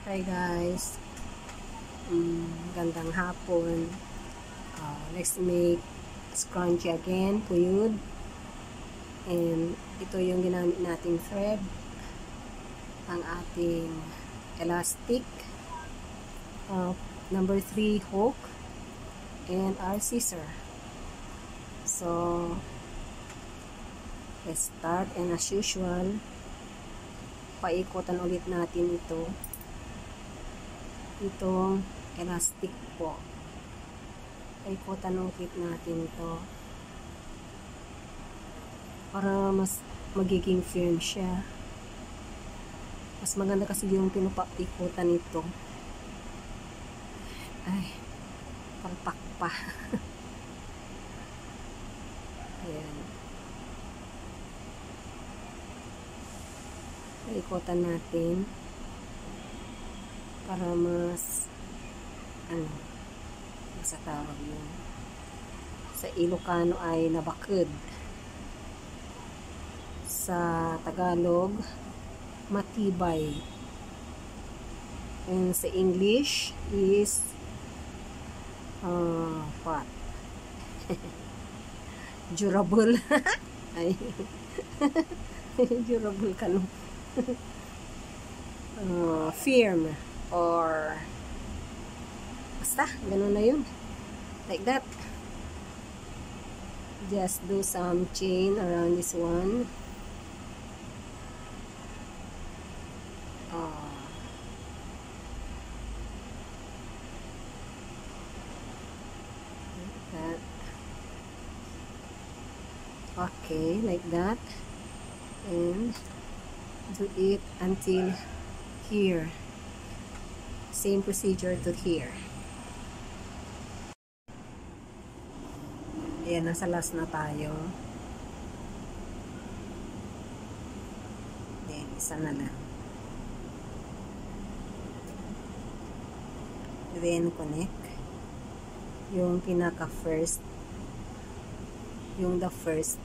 Hi guys, gandang hapon. Let's make scrunchie again, puyud. And ito yung ginamit nating thread, ang ating elastic, number 3 hook, and our scissor. So, let's start, and as usual, paikutan ulit natin itong elastic po. Paikutan ulit natin ito para mas magiging firm siya. Mas maganda kasi yung pinupaikutan ito. Ay, palpak pa. Ayan. Paikutan natin para mas sa tawag yun. Sa Ilocano ay nabakid. Sa Tagalog, matibay. And sa English is what? Durable. Ay. Durable ka no. Firm or basta, ganun na yun. Like that. Just do some chain around this one. Like that. Okay, like that. And do it until here. Same procedure to here. Ayan, nasa last na tayo. Then, isa na lang. Then, connect. Yung pinaka first. Yung the first.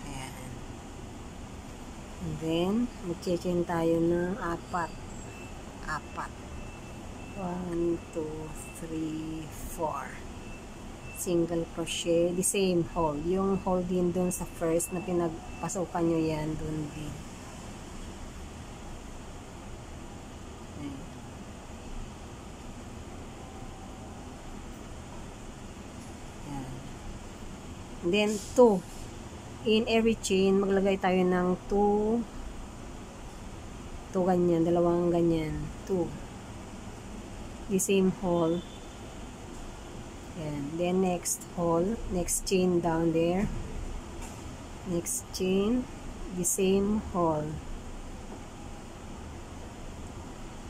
Ayan. And then, mag-chain tayo ng apat. 1, 2, 3, 4. Single crochet, the same hole. Yung hole din dun sa first na pinagpasukan nyo yan, dun din. Yan. And then 2. In every chain, maglagay tayo ng 2 ganyan, dalawang ganyan, 2. The same hole. And then next hole, next chain down there, next chain, the same hole,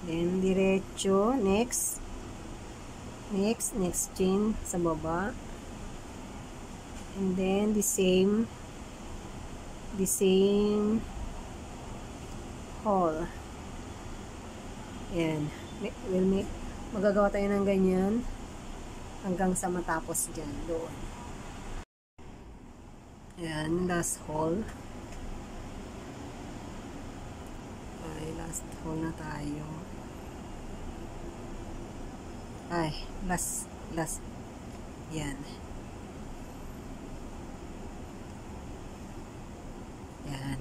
then diretso, next chain sa baba, and then the same hole. Yan, magagawa tayo ng ganyan hanggang sa matapos dyan, doon. Ayan, last hole. Ay, last hole na tayo. Ay, last. Yan. Yan.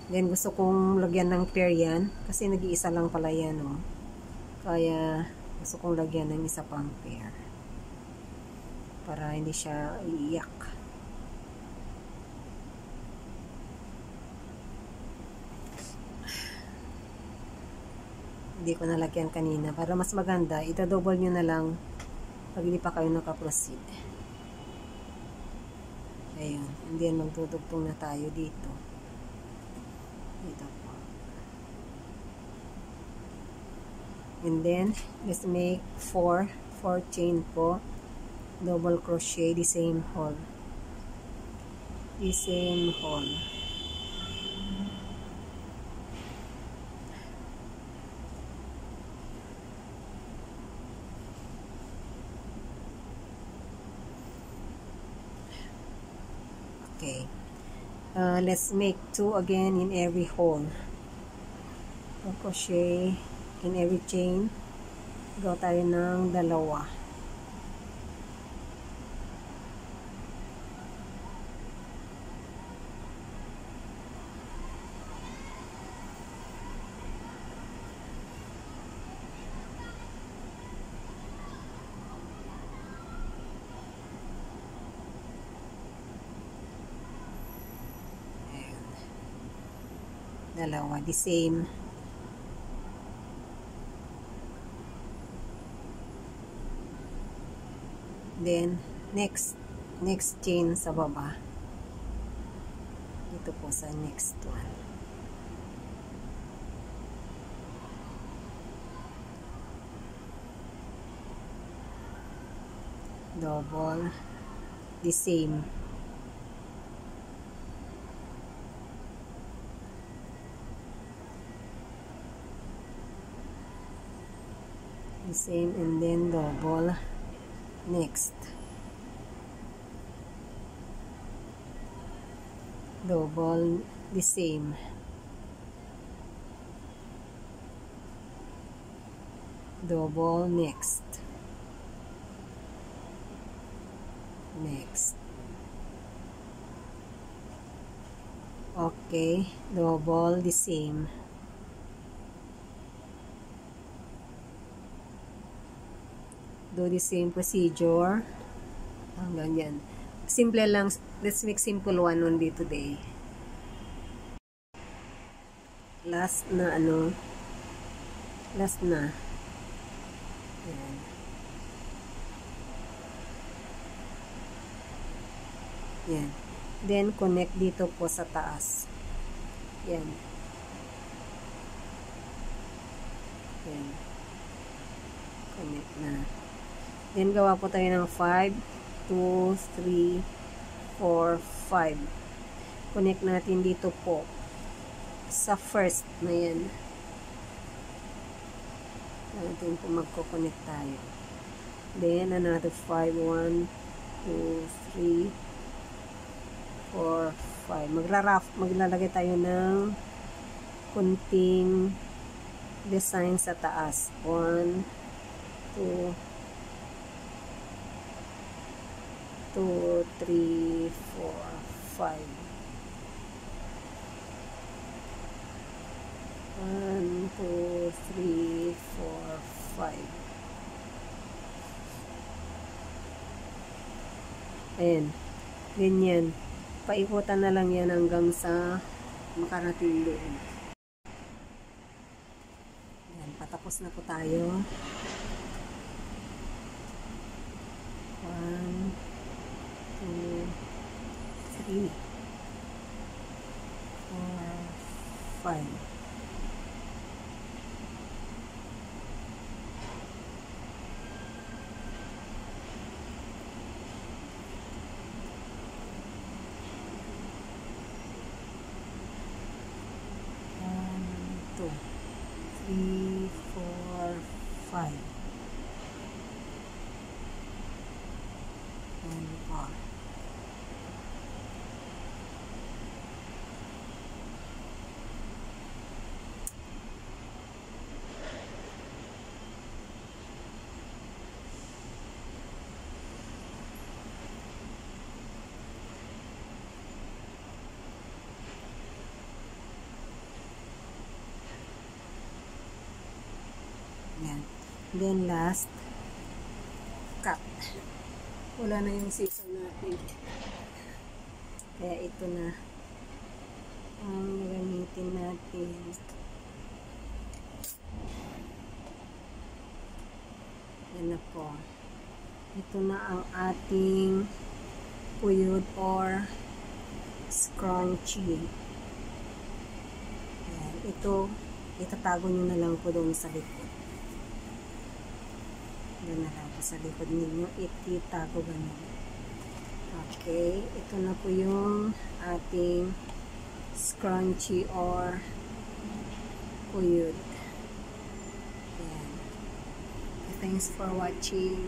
Then, gusto kong lagyan ng pair yan. Kasi nag-iisa lang pala yan, oh. Kaya, gusto kong lagyan ng isa pang pair. Para hindi siya iiyak. Hindi ko nalagyan kanina. Para mas maganda, ita-double nyo na lang pag hindi pa kayo nakaproceed. Ayun. And then, magdudugtong na tayo dito. Dito po. And then, let's make 4 chain po. Double crochet, the same hole. The same hole. Okay. Let's make 2 again in every hole. crochet in every chain. Gawa tayo ng 2. Dalawa, the same. Then, next chain sa baba. Dito po sa next one. Double, the same. The same, and then double. Next, double, the same. Double, next. Okay, double, the same. Do the same procedure hanggang yan. Simple lang. Let's make simple one only today. Last na last na. Yan. Yan. Then connect dito po sa taas. Yan. Yan. Connect na. Then, gawa po tayo ng 5, 2, 3, 4, 5. Connect natin dito po sa first na yan. Natin po magko-connect tayo. Then, another 5, 1, 2, 3, 4, 5. Maglalagay tayo ng kunting design sa taas. 1, 2, 3, 4, 5. 1, 2, 3, 4, 5. Ayan. Ganyan. Paikutan na lang yan hanggang sa makarating doon. Ayan. Patapos na po tayo. 1, 2, 3, 4, 5. Two, 3, 4, 5. And 4. Yan. Then last, cut. Wala na yung season natin. Kaya ito na ang gagamitin natin. Yan na po. Ito na ang ating puyod or scrunchie. Yan. Ito, itatago nyo na lang po doon sa likod. Doon na lang po sa likod ninyo. Ititago ganun. Okay. Ito na po yung ating scrunchie or puyod. Yan. Thanks for watching.